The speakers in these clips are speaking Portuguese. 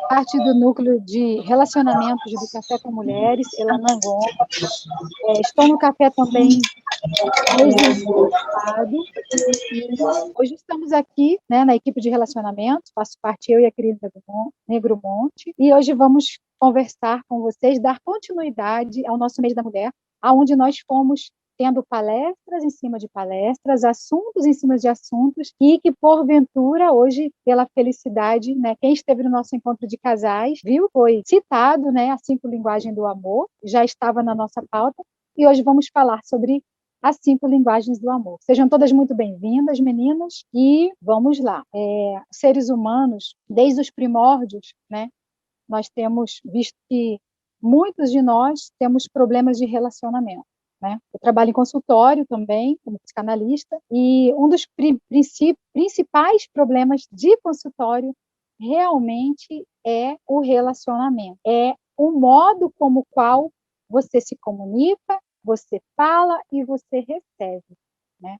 parte do núcleo de relacionamentos do Café com Mulheres, Elanã Gomes. Estou no café também desde o ano passado, e hoje estamos aqui, né, na equipe de relacionamentos, faço parte eu e a querida Negro Monte, e hoje vamos conversar com vocês, dar continuidade ao nosso mês da mulher, aonde nós fomos tendo palestras em cima de palestras, assuntos em cima de assuntos, e que, porventura, hoje, pela felicidade, né, quem esteve no nosso encontro de casais, viu, foi citado, né, as 5 linguagens do amor, já estava na nossa pauta, e hoje vamos falar sobre as 5 linguagens do amor. Sejam todas muito bem-vindas, meninas, e vamos lá. Seres humanos, desde os primórdios, né, nós temos visto que muitos de nós temos problemas de relacionamento. Né? Eu trabalho em consultório também, como psicanalista, e um dos principais problemas de consultório realmente é o relacionamento. É o modo como o qual você se comunica, você fala e você recebe. Né?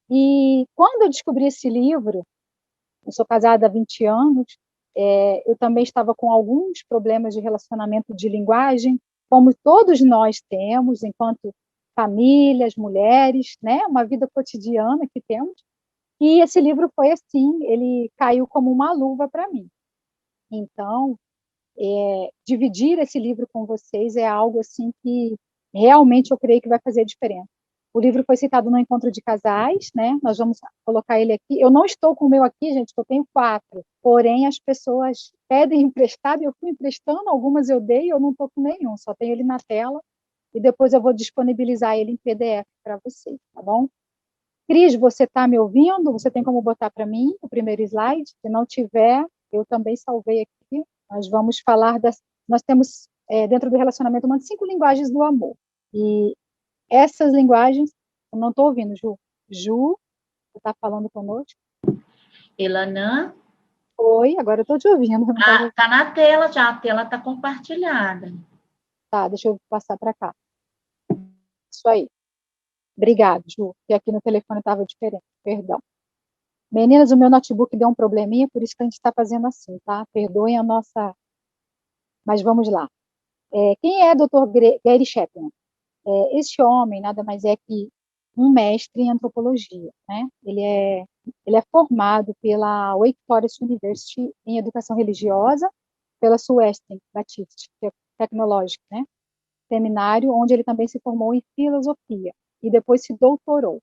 E quando eu descobri esse livro, eu sou casada há 20 anos, eu também estava com alguns problemas de relacionamento de linguagem, como todos nós temos, enquanto famílias, mulheres, né? Uma vida cotidiana que temos. E esse livro foi assim, ele caiu como uma luva para mim. Então, dividir esse livro com vocês é algo assim que realmente eu creio que vai fazer a diferença. O livro foi citado no encontro de casais, né? Nós vamos colocar ele aqui. Eu não estou com o meu aqui, gente, eu tenho 4. Porém, as pessoas pedem emprestado, eu fui emprestando, algumas eu dei, eu não estou com nenhum, só tenho ele na tela. E depois eu vou disponibilizar ele em PDF para vocês, tá bom? Cris, você está me ouvindo? Você tem como botar para mim o primeiro slide? Se não tiver, eu também salvei aqui. Nós vamos falar Nós temos, dentro do relacionamento humano, 5 linguagens do amor. E essas linguagens... Eu não estou ouvindo, Ju. Ju, você está falando conosco? Elanã? Oi, agora eu estou te ouvindo. Está na tela já, a tela está compartilhada. Tá, deixa eu passar para cá. Isso aí. Obrigada, Ju, que aqui no telefone estava diferente, perdão. Meninas, o meu notebook deu um probleminha, por isso que a gente está fazendo assim, tá? Perdoem a nossa... Mas vamos lá. Quem é Dr. Gary Chapman? Este homem nada mais é que um mestre em antropologia, né? Ele é formado pela Wake Forest University em educação religiosa, pela Southwestern Baptist Technological, né? Seminário, onde ele também se formou em filosofia e depois se doutorou.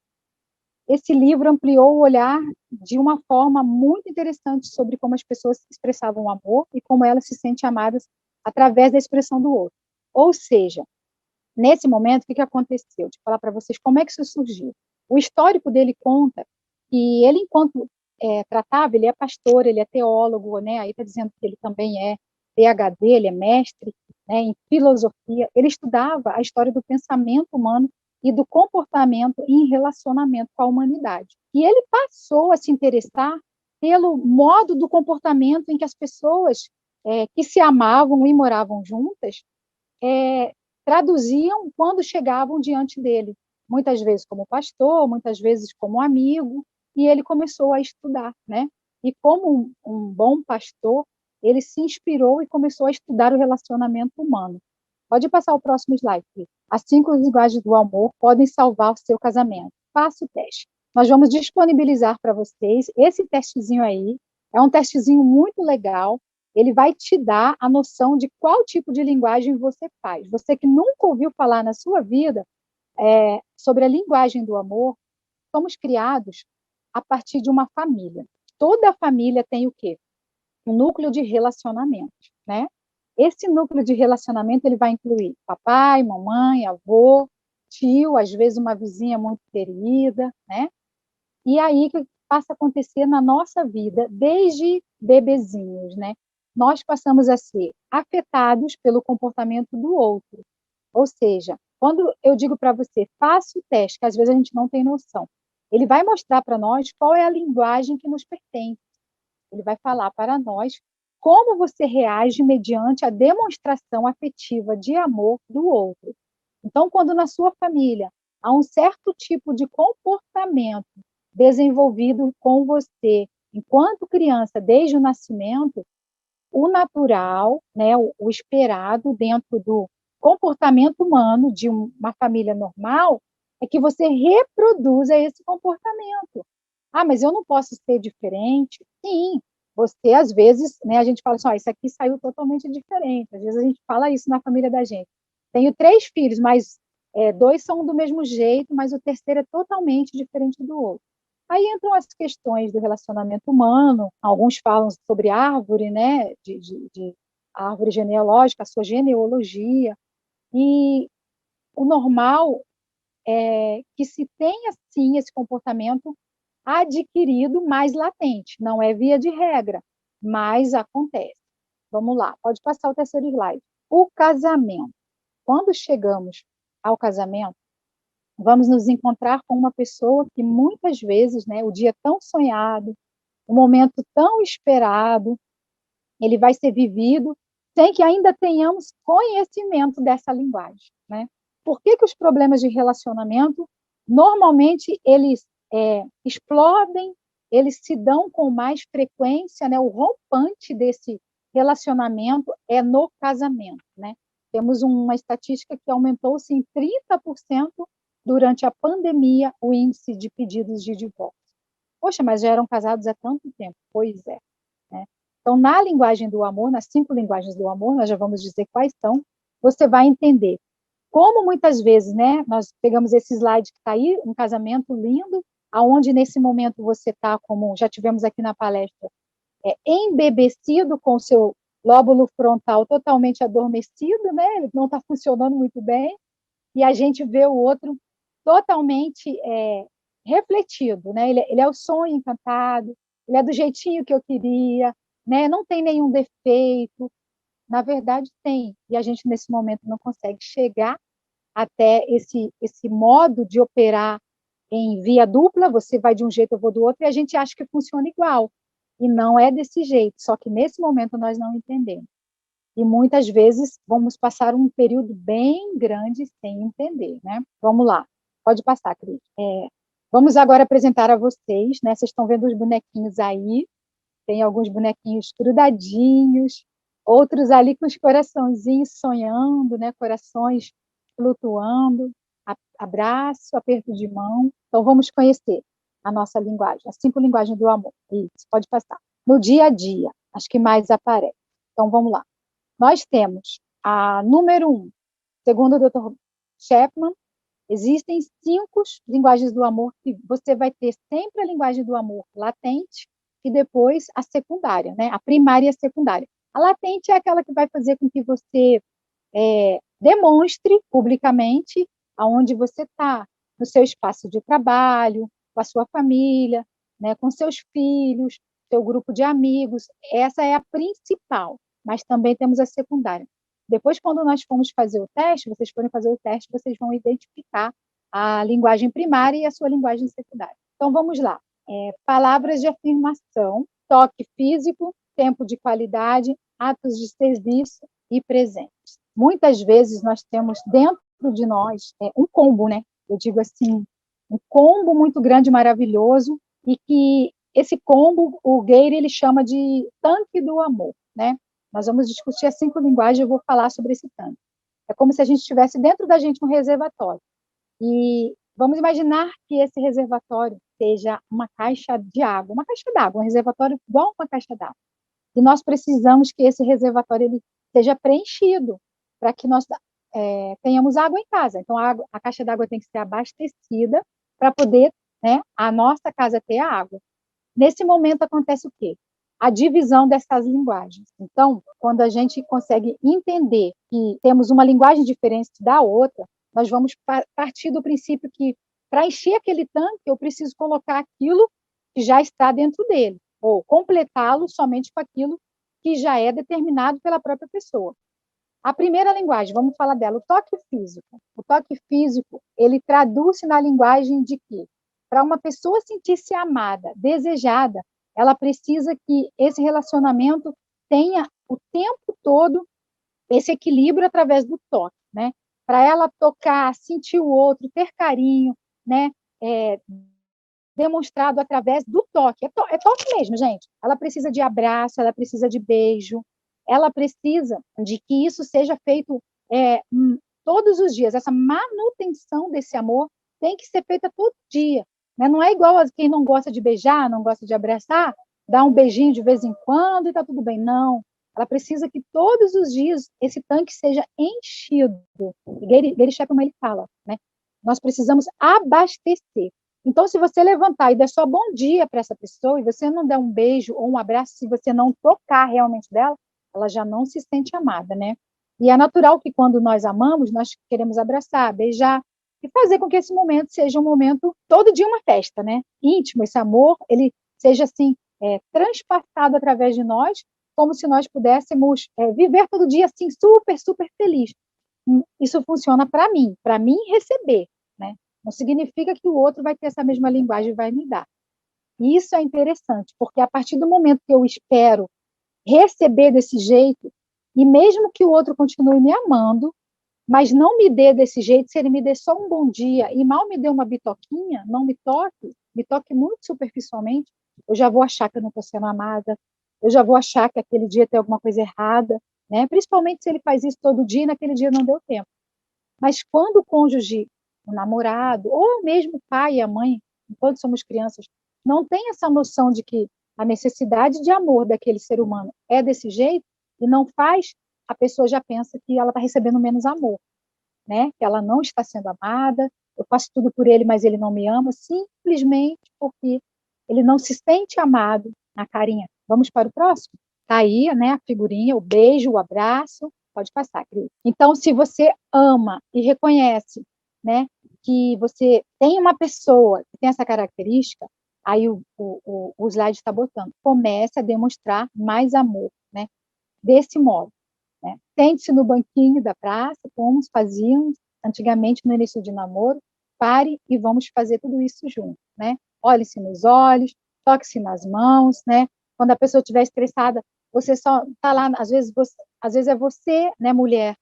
Esse livro ampliou o olhar de uma forma muito interessante sobre como as pessoas expressavam o amor e como elas se sentem amadas através da expressão do outro. Ou seja, nesse momento, o que aconteceu? Deixa eu falar para vocês como é que isso surgiu. O histórico dele conta que ele, enquanto tratava, ele é pastor, ele é teólogo, né? Aí está dizendo que ele também é PhD, ele é mestre, né, em filosofia. Ele estudava a história do pensamento humano e do comportamento em relacionamento com a humanidade. E ele passou a se interessar pelo modo do comportamento em que as pessoas que se amavam e moravam juntas traduziam quando chegavam diante dele, muitas vezes como pastor, muitas vezes como amigo, e ele começou a estudar, né? E como um bom pastor, ele se inspirou e começou a estudar o relacionamento humano. Pode passar o próximo slide. As 5 linguagens do amor podem salvar o seu casamento. Faça o teste. Nós vamos disponibilizar para vocês esse testezinho aí. É um testezinho muito legal. Ele vai te dar a noção de qual tipo de linguagem você faz. Você que nunca ouviu falar na sua vida sobre a linguagem do amor, somos criados a partir de uma família. Toda família tem o quê? Um núcleo de relacionamento, né? Esse núcleo de relacionamento ele vai incluir papai, mamãe, avô, tio, às vezes uma vizinha muito querida, né? E aí que passa a acontecer na nossa vida, desde bebezinhos, né? Nós passamos a ser afetados pelo comportamento do outro. Ou seja, quando eu digo para você, faça o teste, que às vezes a gente não tem noção, ele vai mostrar para nós qual é a linguagem que nos pertence. Ele vai falar para nós como você reage mediante a demonstração afetiva de amor do outro. Então, quando na sua família há um certo tipo de comportamento desenvolvido com você, Enquanto criança, desde o nascimento, o natural, né, o esperado dentro do comportamento humano de uma família normal é que você reproduza esse comportamento. Ah, mas eu não posso ser diferente? Sim, você às vezes, né, a gente fala assim, isso aqui saiu totalmente diferente. Às vezes a gente fala isso na família da gente. Tenho 3 filhos, mas 2 são do mesmo jeito, mas o terceiro é totalmente diferente do outro. Aí entram as questões do relacionamento humano, alguns falam sobre árvore, né, de árvore genealógica, a sua genealogia, e o normal é que se tenha, sim, esse comportamento adquirido mais latente, não é via de regra, mas acontece. Vamos lá, pode passar o terceiro slide. O casamento. Quando chegamos ao casamento, vamos nos encontrar com uma pessoa que muitas vezes, né, o dia tão sonhado, o momento tão esperado, ele vai ser vivido sem que ainda tenhamos conhecimento dessa linguagem, né? Por que os problemas de relacionamento, normalmente, eles explodem, eles se dão com mais frequência, né? O rompante desse relacionamento é no casamento, né? Temos uma estatística que aumentou-se em 30% durante a pandemia o índice de pedidos de divórcio. Poxa, mas já eram casados há tanto tempo. Pois é, né? Então, na linguagem do amor, nas 5 linguagens do amor, nós já vamos dizer quais são, você vai entender como muitas vezes, né, nós pegamos esse slide que está aí, um casamento lindo, aonde nesse momento você está, como já tivemos aqui na palestra, embebecido com o seu lóbulo frontal totalmente adormecido, né, ele não está funcionando muito bem, e a gente vê o outro totalmente refletido, né? Ele é o sonho encantado, ele é do jeitinho que eu queria, né? Não tem nenhum defeito. Na verdade, tem. E a gente, nesse momento, não consegue chegar até esse modo de operar em via dupla, você vai de um jeito, eu vou do outro, e a gente acha que funciona igual. E não é desse jeito, só que nesse momento nós não entendemos. E muitas vezes vamos passar um período bem grande sem entender, né? Vamos lá, pode passar, Cris. Vamos agora apresentar a vocês, né? Vocês estão vendo os bonequinhos aí, tem alguns bonequinhos grudadinhos, outros ali com os coraçõezinhos sonhando, né? Corações flutuando, abraço, aperto de mão. Então vamos conhecer a nossa linguagem, as 5 linguagens do amor. Isso, pode passar. No dia a dia, as que mais aparecem. Então vamos lá. Nós temos a número 1, segundo o Dr. Chapman, existem 5 linguagens do amor que você vai ter sempre a linguagem do amor latente e depois a secundária, né? A primária e a secundária. A latente é aquela que vai fazer com que você demonstre publicamente aonde você está, no seu espaço de trabalho, com a sua família, né? Com seus filhos, seu grupo de amigos. Essa é a principal, mas também temos a secundária. Depois, quando nós formos fazer o teste, vocês forem fazer o teste, vocês vão identificar a linguagem primária e a sua linguagem secundária. Então, vamos lá. Palavras de afirmação, toque físico, tempo de qualidade, atos de serviço e presentes. Muitas vezes nós temos dentro de nós um combo, né? Eu digo assim, um combo muito grande, maravilhoso, e que esse combo, o Gayre, ele chama de tanque do amor, né? Nós vamos discutir as 5 linguagens, eu vou falar sobre esse tanque. É como se a gente tivesse dentro da gente um reservatório. E vamos imaginar que esse reservatório seja uma caixa de água, uma caixa d'água, um reservatório igual uma caixa d'água. E nós precisamos que esse reservatório ele seja preenchido para que nós tenhamos água em casa. Então, a caixa d'água tem que ser abastecida para poder, né, a nossa casa ter a água. Nesse momento acontece o quê? A divisão dessas linguagens. Então, quando a gente consegue entender que temos uma linguagem diferente da outra, nós vamos partir do princípio que, para encher aquele tanque, eu preciso colocar aquilo que já está dentro dele, ou completá-lo somente com aquilo que já é determinado pela própria pessoa. A primeira linguagem, vamos falar dela, o toque físico. O toque físico, ele traduz-se na linguagem de que, para uma pessoa sentir-se amada, desejada, ela precisa que esse relacionamento tenha o tempo todo esse equilíbrio através do toque, né? Para ela tocar, sentir o outro, ter carinho, né? demonstrado através do toque. É toque mesmo, gente. Ela precisa de abraço, ela precisa de beijo, ela precisa de que isso seja feito todos os dias. Essa manutenção desse amor tem que ser feita todo dia. Né? Não é igual a quem não gosta de beijar, não gosta de abraçar, dá um beijinho de vez em quando e está tudo bem. Não. Ela precisa que todos os dias esse tanque seja enchido. Gary Chapman, ele fala, né? Nós precisamos abastecer. Então, se você levantar e der só bom dia para essa pessoa, e você não der um beijo ou um abraço, se você não tocar realmente dela, ela já não se sente amada, né? E é natural que quando nós amamos, nós queremos abraçar, beijar, e fazer com que esse momento seja um momento, todo dia uma festa, né? Íntimo, esse amor, ele seja assim, transpassado através de nós, como se nós pudéssemos viver todo dia assim, super, super feliz. Isso funciona para mim receber, né? Não significa que o outro vai ter essa mesma linguagem e vai me dar. E isso é interessante, porque a partir do momento que eu espero receber desse jeito, e mesmo que o outro continue me amando, mas não me dê desse jeito, se ele me dê só um bom dia e mal me dê uma bitoquinha, não me toque muito superficialmente, eu já vou achar que eu não estou sendo amada, eu já vou achar que aquele dia tem alguma coisa errada, né? Principalmente se ele faz isso todo dia e naquele dia não deu tempo. Mas quando o cônjuge, o namorado, ou mesmo o pai e a mãe, enquanto somos crianças, não tem essa noção de que a necessidade de amor daquele ser humano é desse jeito, e não faz, a pessoa já pensa que ela está recebendo menos amor, né? Que ela não está sendo amada, eu faço tudo por ele, mas ele não me ama, simplesmente porque ele não se sente amado na carinha. Vamos para o próximo? Tá aí, né, a figurinha, o beijo, o abraço. Pode passar, Cris. Então, se você ama e reconhece, né, que você tem uma pessoa que tem essa característica, aí o slide está botando, comece a demonstrar mais amor, né, desse modo. Né? Sente-se no banquinho da praça, como fazíamos antigamente no início de namoro, pare e vamos fazer tudo isso junto, né? Olhe-se nos olhos, toque-se nas mãos, né? Quando a pessoa estiver estressada, você só está lá, às vezes é você, né, mulher,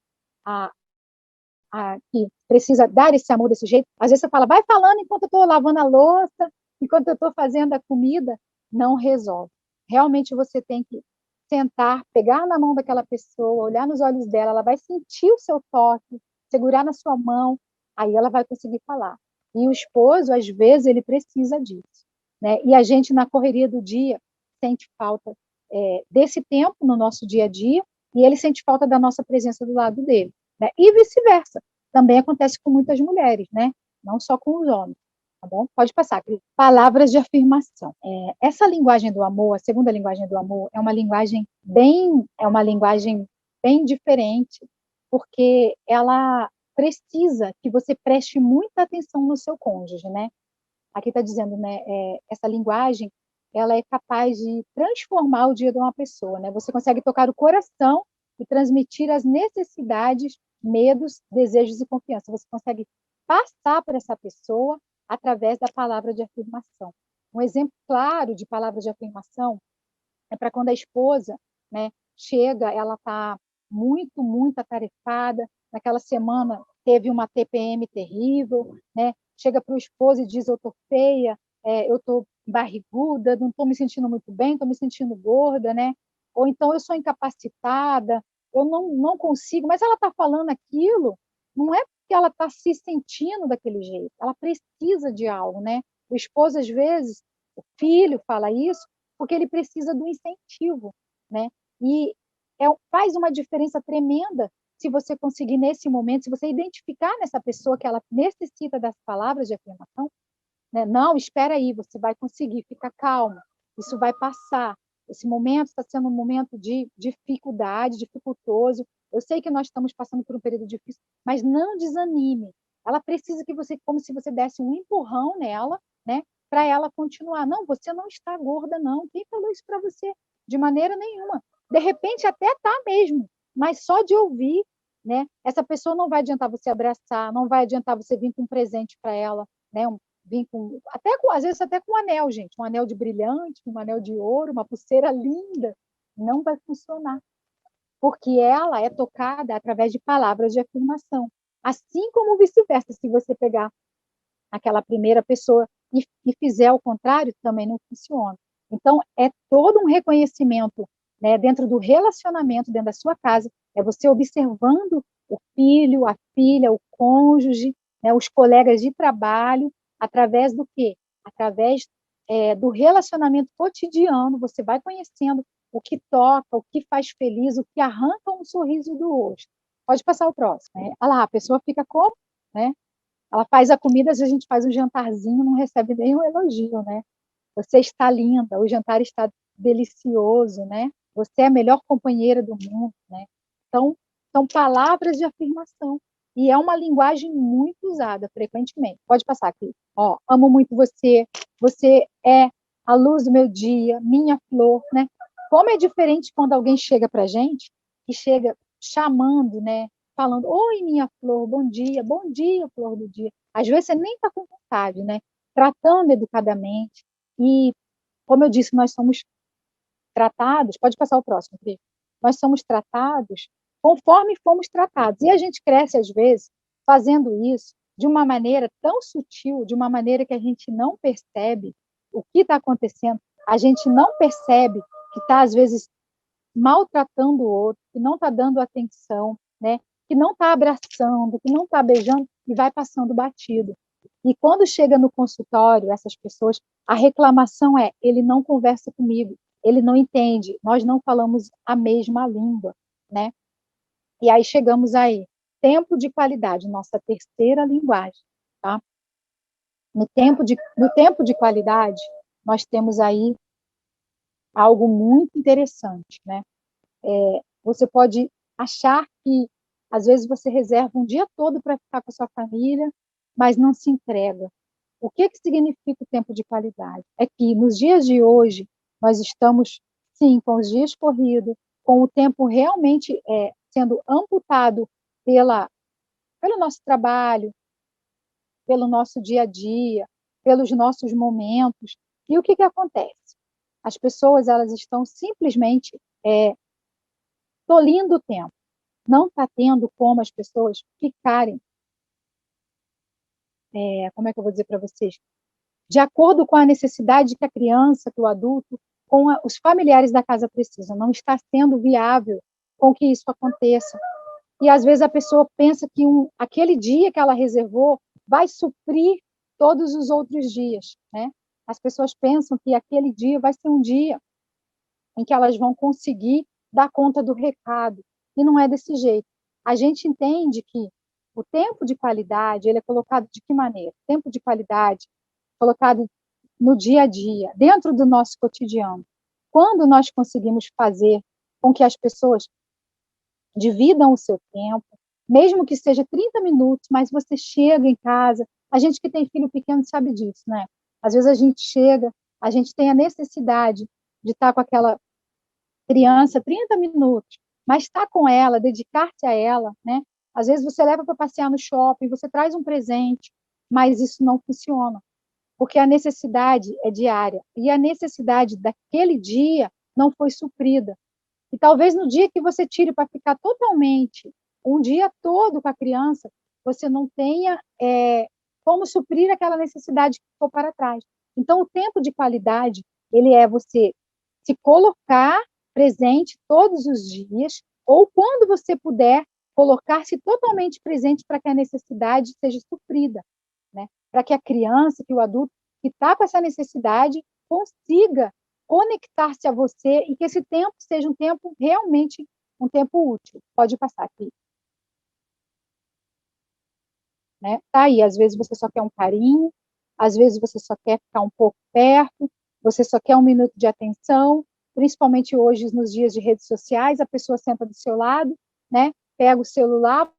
que precisa dar esse amor desse jeito. Às vezes você fala, vai falando enquanto eu estou lavando a louça, enquanto eu estou fazendo a comida, não resolve. Realmente você tem que sentar, pegar na mão daquela pessoa, olhar nos olhos dela, ela vai sentir o seu toque, segurar na sua mão, aí ela vai conseguir falar. E o esposo, às vezes, ele precisa disso, né? E a gente, na correria do dia, sente falta desse tempo no nosso dia a dia, e ele sente falta da nossa presença do lado dele, né? E vice-versa. Também acontece com muitas mulheres, né? Não só com os homens. Tá bom? Pode passar, Cris. Palavras de afirmação. Essa linguagem do amor, a segunda linguagem do amor, é uma linguagem bem diferente, porque ela precisa que você preste muita atenção no seu cônjuge, né? Aqui está dizendo, né? Essa linguagem, ela é capaz de transformar o dia de uma pessoa, né? Você consegue tocar o coração e transmitir as necessidades, medos, desejos e confiança. Você consegue passar para essa pessoa através da palavra de afirmação. Um exemplo claro de palavra de afirmação é para quando a esposa, né, chega, ela está muito, muito atarefada, naquela semana teve uma TPM terrível, né, chega para o esposo e diz, eu estou feia, eu estou barriguda, não estou me sentindo muito bem, estou me sentindo gorda, né? Ou então eu sou incapacitada, eu não consigo, mas ela está falando aquilo, não é porque ela está se sentindo daquele jeito, ela precisa de algo, né? O esposo, às vezes, o filho fala isso, porque ele precisa do incentivo, né? E faz uma diferença tremenda se você conseguir, nesse momento, se você identificar nessa pessoa que ela necessita das palavras de afirmação, né? Não, espera aí, você vai conseguir, fica calmo, isso vai passar. Esse momento está sendo um momento de dificuldade, dificultoso. Eu sei que nós estamos passando por um período difícil, mas não desanime. Ela precisa que você, como se você desse um empurrão nela, né? Para ela continuar. Não, você não está gorda, não. Quem falou isso para você? De maneira nenhuma. De repente até está mesmo, mas só de ouvir, né? Essa pessoa não vai adiantar você abraçar, não vai adiantar você vir com um presente para ela, né? Vir às vezes até com um anel, gente, um anel de brilhante, um anel de ouro, uma pulseira linda, não vai funcionar, porque ela é tocada através de palavras de afirmação, assim como vice-versa, se você pegar aquela primeira pessoa e fizer o contrário, também não funciona. Então, é todo um reconhecimento, né, dentro do relacionamento, dentro da sua casa, é você observando o filho, a filha, o cônjuge, né, os colegas de trabalho, através do quê? Através do relacionamento cotidiano, você vai conhecendo o que toca, o que faz feliz, o que arranca um sorriso do rosto. Pode passar o próximo. Né? Olha lá, a pessoa fica como? Né? Ela faz a comida, às vezes a gente faz um jantarzinho, não recebe nenhum elogio, né? Você está linda, o jantar está delicioso, né? Você é a melhor companheira do mundo, né? Então, são palavras de afirmação. E é uma linguagem muito usada frequentemente. Pode passar aqui. Ó, amo muito você, você é a luz do meu dia, minha flor, né? Como é diferente quando alguém chega para a gente e chega chamando, né? Falando, oi, minha flor, bom dia, flor do dia. Às vezes você nem está com vontade, né? Tratando educadamente. E, como eu disse, nós somos tratados, pode passar o próximo, Cris. Nós somos tratados conforme fomos tratados. E a gente cresce, às vezes, fazendo isso de uma maneira tão sutil, de uma maneira que a gente não percebe o que está acontecendo, a gente não percebe que está, às vezes, maltratando o outro, que não está dando atenção, né? Que não está abraçando, que não está beijando e vai passando batido. E quando chega no consultório, essas pessoas, a reclamação é: ele não conversa comigo, ele não entende, nós não falamos a mesma língua, né? E aí chegamos aí, tempo de qualidade, nossa terceira linguagem, tá? No tempo de qualidade, nós temos aí algo muito interessante, né? Você pode achar que, às vezes, você reserva um dia todo para ficar com a sua família, mas não se entrega. O que significa o tempo de qualidade? É que, nos dias de hoje, nós estamos, sim, com os dias corridos, com o tempo realmente sendo amputado pelo nosso trabalho, pelo nosso dia a dia, pelos nossos momentos. E o que acontece? As pessoas elas estão simplesmente tolindo o tempo. Não está tendo como as pessoas ficarem, como é que eu vou dizer para vocês, de acordo com a necessidade que a criança, que o adulto, os familiares da casa precisam. Não está sendo viável com que isso aconteça. E, às vezes, a pessoa pensa que aquele dia que ela reservou vai suprir todos os outros dias, né? As pessoas pensam que aquele dia vai ser um dia em que elas vão conseguir dar conta do recado. E não é desse jeito. A gente entende que o tempo de qualidade, ele é colocado de que maneira? O tempo de qualidade colocado no dia a dia, dentro do nosso cotidiano. Quando nós conseguimos fazer com que as pessoas dividam o seu tempo, mesmo que seja 30 minutos, mas você chega em casa, a gente que tem filho pequeno sabe disso, né? Às vezes a gente chega, a gente tem a necessidade de estar com aquela criança 30 minutos, mas estar com ela, dedicar-se a ela, né? Às vezes você leva para passear no shopping, você traz um presente, mas isso não funciona, porque a necessidade é diária, e a necessidade daquele dia não foi suprida. E talvez no dia que você tire para ficar totalmente, um dia todo com a criança, você não tenha como suprir aquela necessidade que ficou para trás. Então, o tempo de qualidade, ele é você se colocar presente todos os dias, ou quando você puder, colocar-se totalmente presente para que a necessidade seja suprida, né? Para que a criança, que o adulto que está com essa necessidade consiga conectar-se a você e que esse tempo seja um tempo realmente um tempo útil. Pode passar aqui. Né? Tá aí, às vezes você só quer um carinho, às vezes você só quer ficar um pouco perto, você só quer um minuto de atenção, principalmente hoje nos dias de redes sociais, a pessoa senta do seu lado, né? Pega o celular,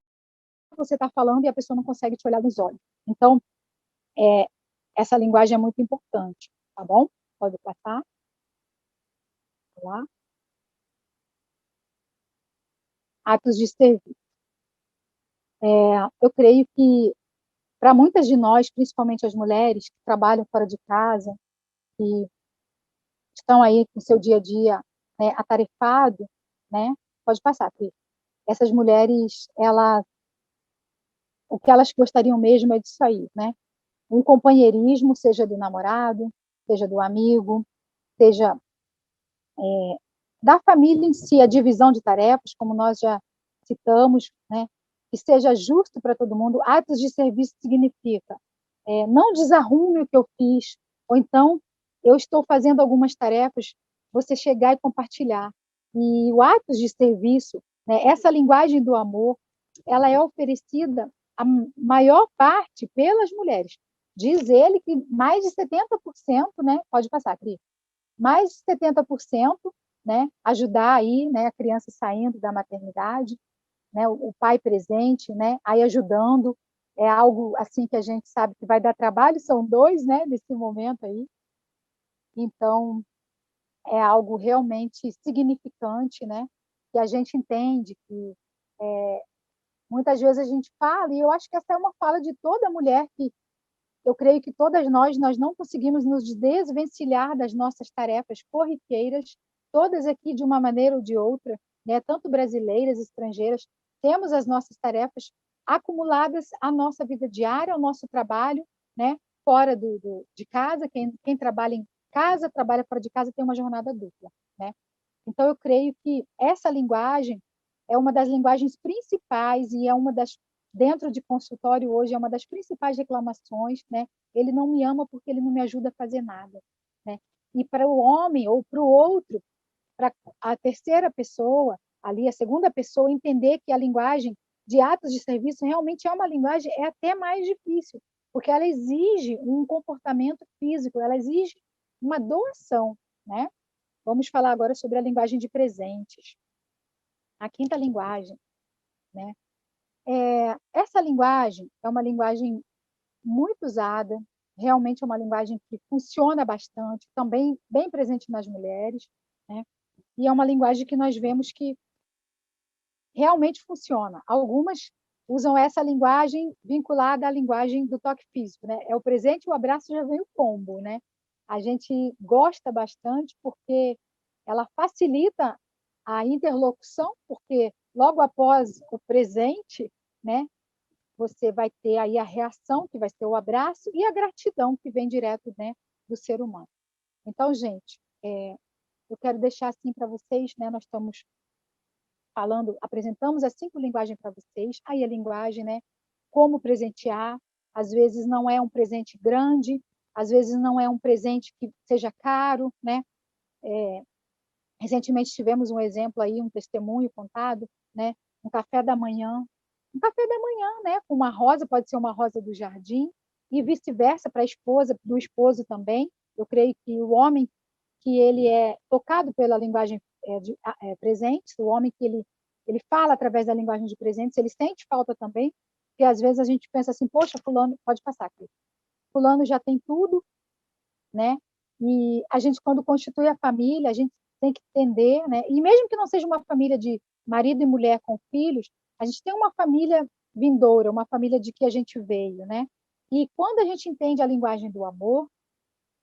você está falando e a pessoa não consegue te olhar nos olhos. Então, essa linguagem é muito importante, tá bom? Pode passar. Lá. Atos de serviço. Eu creio que, para muitas de nós, principalmente as mulheres que trabalham fora de casa, que estão aí com o seu dia a dia, né, atarefado, né? Pode passar, Cris. Essas mulheres, o que elas gostariam mesmo é disso aí, né? um companheirismo, seja do namorado, seja do amigo, seja da família em si, a divisão de tarefas, como nós já citamos, né? Que seja justo para todo mundo. Atos de serviço significa não desarrume o que eu fiz, ou então eu estou fazendo algumas tarefas, você chegar e compartilhar. E o atos de serviço, né, essa linguagem do amor, ela é oferecida a maior parte pelas mulheres. Diz ele que mais de 70%, né, pode passar, Cris, mais de 70%, né, ajudar aí, né, a criança saindo da maternidade, né, o pai presente, né, aí ajudando, é algo assim que a gente sabe que vai dar trabalho, são dois, né, nesse momento aí, então é algo realmente significante, né, que a gente entende que muitas vezes a gente fala, e eu acho que essa é uma fala de toda mulher que eu creio que todas nós não conseguimos nos desvencilhar das nossas tarefas corriqueiras, todas aqui de uma maneira ou de outra, né? Tanto brasileiras, estrangeiras, temos as nossas tarefas acumuladas à nossa vida diária, ao nosso trabalho, né? Fora de casa, quem trabalha em casa, trabalha fora de casa, tem uma jornada dupla, né? Então, eu creio que essa linguagem é uma das linguagens principais e é uma das, dentro de consultório hoje, é uma das principais reclamações, né? Ele não me ama porque ele não me ajuda a fazer nada, né? E para o homem ou para o outro, para a terceira pessoa, ali a segunda pessoa, entender que a linguagem de atos de serviço realmente é uma linguagem, é até mais difícil, porque ela exige um comportamento físico, ela exige uma doação, né? Vamos falar agora sobre a linguagem de presentes. A quinta linguagem, né? Essa linguagem é uma linguagem muito usada, realmente é uma linguagem que funciona bastante, também bem presente nas mulheres, né? E é uma linguagem que nós vemos que realmente funciona. Algumas usam essa linguagem vinculada à linguagem do toque físico, né? É o presente, o abraço já vem o combo, né? A gente gosta bastante porque ela facilita a interlocução, porque logo após o presente, né, você vai ter aí a reação, que vai ser o abraço, e a gratidão, que vem direto, né, do ser humano. Então, gente, eu quero deixar assim para vocês, né, nós estamos falando, apresentamos as 5 linguagens para vocês, aí a linguagem, né, como presentear, às vezes não é um presente grande, às vezes não é um presente que seja caro, né? Recentemente tivemos um exemplo aí, um testemunho contado, né? Um café da manhã, né? Com uma rosa, pode ser uma rosa do jardim, e vice-versa para a esposa, do esposo também. Eu creio que o homem que ele é tocado pela linguagem de presentes, o homem que ele fala através da linguagem de presentes, ele sente falta também, porque às vezes a gente pensa assim, poxa, fulano, pode passar aqui, fulano já tem tudo, né? E a gente, quando constitui a família, a gente tem que entender, né? E mesmo que não seja uma família de marido e mulher com filhos, a gente tem uma família vindoura, uma família de que a gente veio, né? E quando a gente entende a linguagem do amor,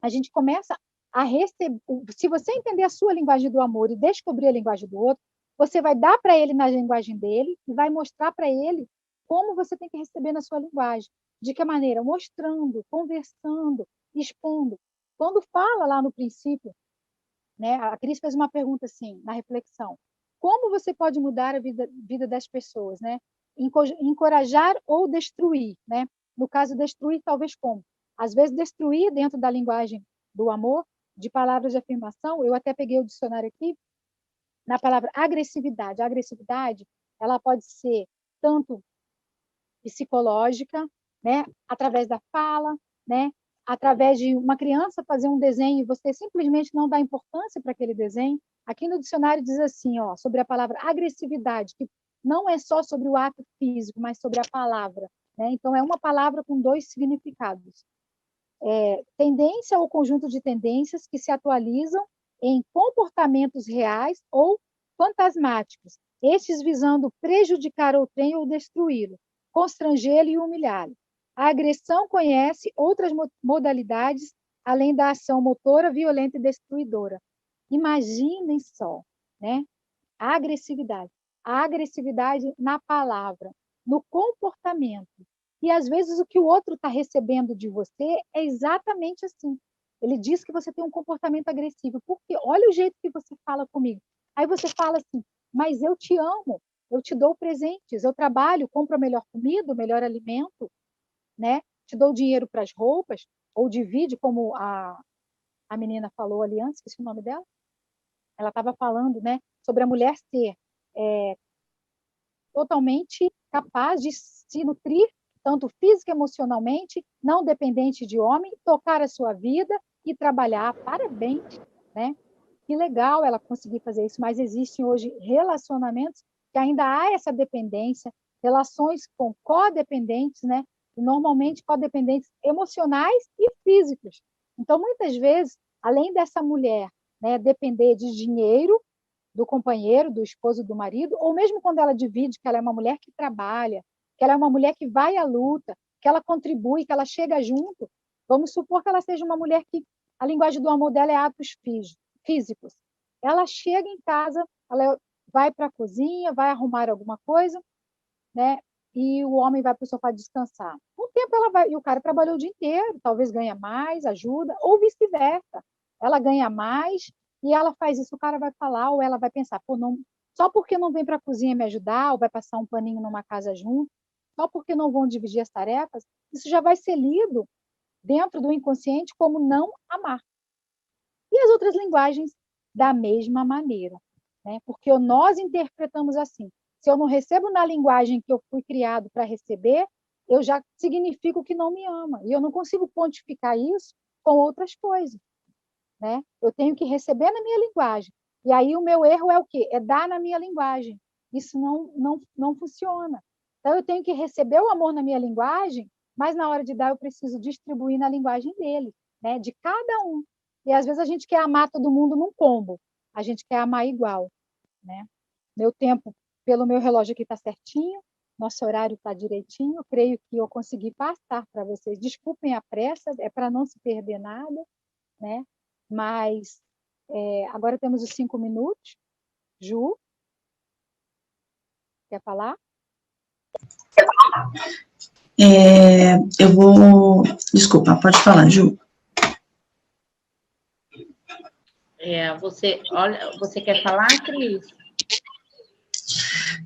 a gente começa a receber. Se você entender a sua linguagem do amor e descobrir a linguagem do outro, você vai dar para ele na linguagem dele e vai mostrar para ele como você tem que receber na sua linguagem. De que maneira? Mostrando, conversando, expondo. Quando fala lá no princípio, né, a Cris fez uma pergunta assim, na reflexão: como você pode mudar a vida das pessoas, né? Encorajar ou destruir, né? No caso, destruir, talvez como? Às vezes, destruir dentro da linguagem do amor, de palavras de afirmação, eu até peguei o dicionário aqui, na palavra agressividade. A agressividade, ela pode ser tanto psicológica, né? Através da fala, né? Através de uma criança fazer um desenho e você simplesmente não dá importância para aquele desenho. Aqui no dicionário diz assim, ó, sobre a palavra agressividade, que não é só sobre o ato físico, mas sobre a palavra, né? Então, é uma palavra com 2 significados. Tendência ou conjunto de tendências que se atualizam em comportamentos reais ou fantasmáticos, estes visando prejudicar outrem ou destruí-lo, constrangê-lo e humilhá-lo. A agressão conhece outras modalidades além da ação motora, violenta e destruidora. Imaginem só, né? A agressividade. A agressividade na palavra, no comportamento. E, às vezes, o que o outro está recebendo de você é exatamente assim. Ele diz que você tem um comportamento agressivo, porque olha o jeito que você fala comigo. Aí você fala assim, mas eu te amo, eu te dou presentes, eu trabalho, compro a melhor comida, o melhor alimento, né? Te dou dinheiro para as roupas, ou divide, como a menina falou ali antes, esqueci o nome dela. Ela estava falando, né, sobre a mulher ser totalmente capaz de se nutrir, tanto física e emocionalmente, não dependente de homem, tocar a sua vida e trabalhar. Parabéns, né? Que legal ela conseguir fazer isso, mas existem hoje relacionamentos que ainda há essa dependência, relações com codependentes, né? E normalmente codependentes emocionais e físicos. Então, muitas vezes, além dessa mulher, né, depender de dinheiro, do companheiro, do esposo, do marido, ou mesmo quando ela divide, que ela é uma mulher que trabalha, que ela é uma mulher que vai à luta, que ela contribui, que ela chega junto, vamos supor que ela seja uma mulher que a linguagem do amor dela é atos físicos. Ela chega em casa, ela vai para a cozinha, vai arrumar alguma coisa, né? E o homem vai para o sofá descansar. Um tempo ela vai, e o cara trabalhou o dia inteiro, talvez ganha mais, ajuda, ou vice-versa. Ela ganha mais e ela faz isso, o cara vai falar, ou ela vai pensar, pô, não, só porque não vem para a cozinha me ajudar, ou vai passar um paninho numa casa junto, só porque não vão dividir as tarefas, isso já vai ser lido dentro do inconsciente como não amar. E as outras linguagens da mesma maneira, né? Porque nós interpretamos assim. Se eu não recebo na linguagem que eu fui criado para receber, eu já significo que não me ama. E eu não consigo pontificar isso com outras coisas, né? Eu tenho que receber na minha linguagem. E aí o meu erro é o quê? É dar na minha linguagem. Isso não funciona. Então eu tenho que receber o amor na minha linguagem, mas na hora de dar eu preciso distribuir na linguagem dele, né? De cada um. E às vezes a gente quer amar todo mundo num combo. A gente quer amar igual, né? Meu tempo, pelo meu relógio aqui, está certinho. Nosso horário está direitinho. Creio que eu consegui passar para vocês. Desculpem a pressa, é para não se perder nada, né? Mas agora temos os 5 minutos. Ju, quer falar? Eu vou... Desculpa, pode falar, Ju. Você quer falar, Cris?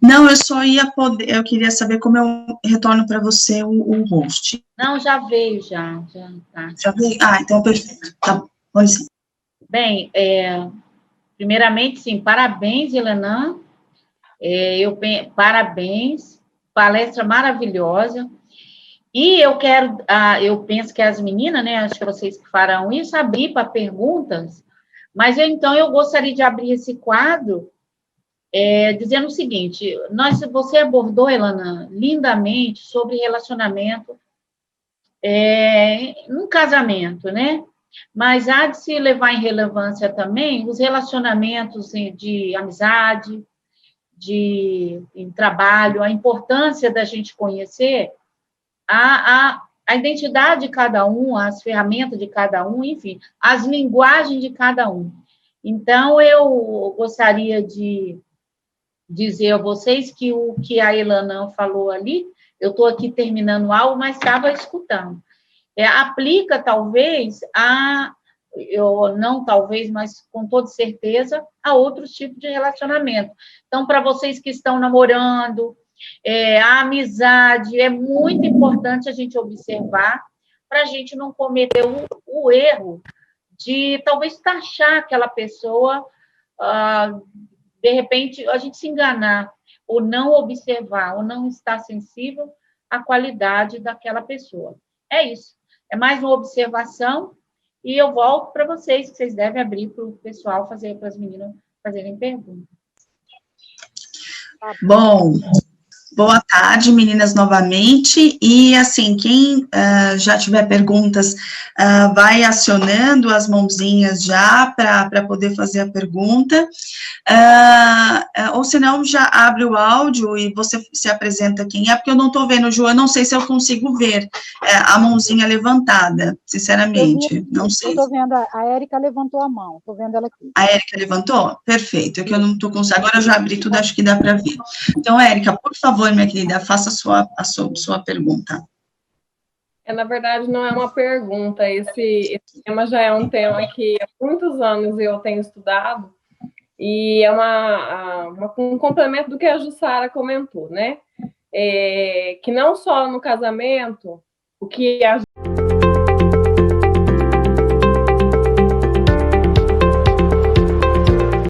Não, eu só ia poder... Eu queria saber como eu retorno para você o host. Não, já veio, já tá. Já veio? Ah, então perfeito. Tá bom, pode ser. Bem, primeiramente, sim, parabéns, Helena. Parabéns, palestra maravilhosa. E eu penso que as meninas, né, acho que vocês que farão isso, abrir para perguntas, mas eu gostaria de abrir esse quadro dizendo o seguinte, você abordou, Helena, lindamente sobre relacionamento num casamento, né? Mas há de se levar em relevância também os relacionamentos de amizade, em trabalho, a importância da gente conhecer a identidade de cada um, as ferramentas de cada um, enfim, as linguagens de cada um. Então, eu gostaria de dizer a vocês que o que a Helena falou ali, eu estou aqui terminando algo, mas estava escutando. Aplica, talvez, não talvez, mas com toda certeza, a outros tipos de relacionamento. Então, para vocês que estão namorando, a amizade, é muito importante a gente observar para a gente não cometer o erro de talvez taxar aquela pessoa, de repente, a gente se enganar, ou não observar, ou não estar sensível à qualidade daquela pessoa. É isso. É mais uma observação, e eu volto para vocês, que vocês devem abrir para o pessoal fazer, para as meninas fazerem perguntas. Bom, boa tarde, meninas, novamente, e assim, quem já tiver perguntas, vai acionando as mãozinhas já para poder fazer a pergunta, ou senão já abre o áudio e você se apresenta quem é, porque eu não estou vendo, Ju, eu não sei se eu consigo ver a mãozinha levantada, sinceramente, não sei. Eu estou vendo, a Érica levantou a mão, estou vendo ela aqui. A Érica levantou? Perfeito, é que eu não estou conseguindo, agora eu já abri tudo, acho que dá para ver. Então, Érica, por favor, minha querida, faça a sua pergunta. Na verdade, não é uma pergunta. Esse tema já é um tema que há muitos anos eu tenho estudado, e é um complemento do que a Jussara comentou, né? Que não só no casamento, o que a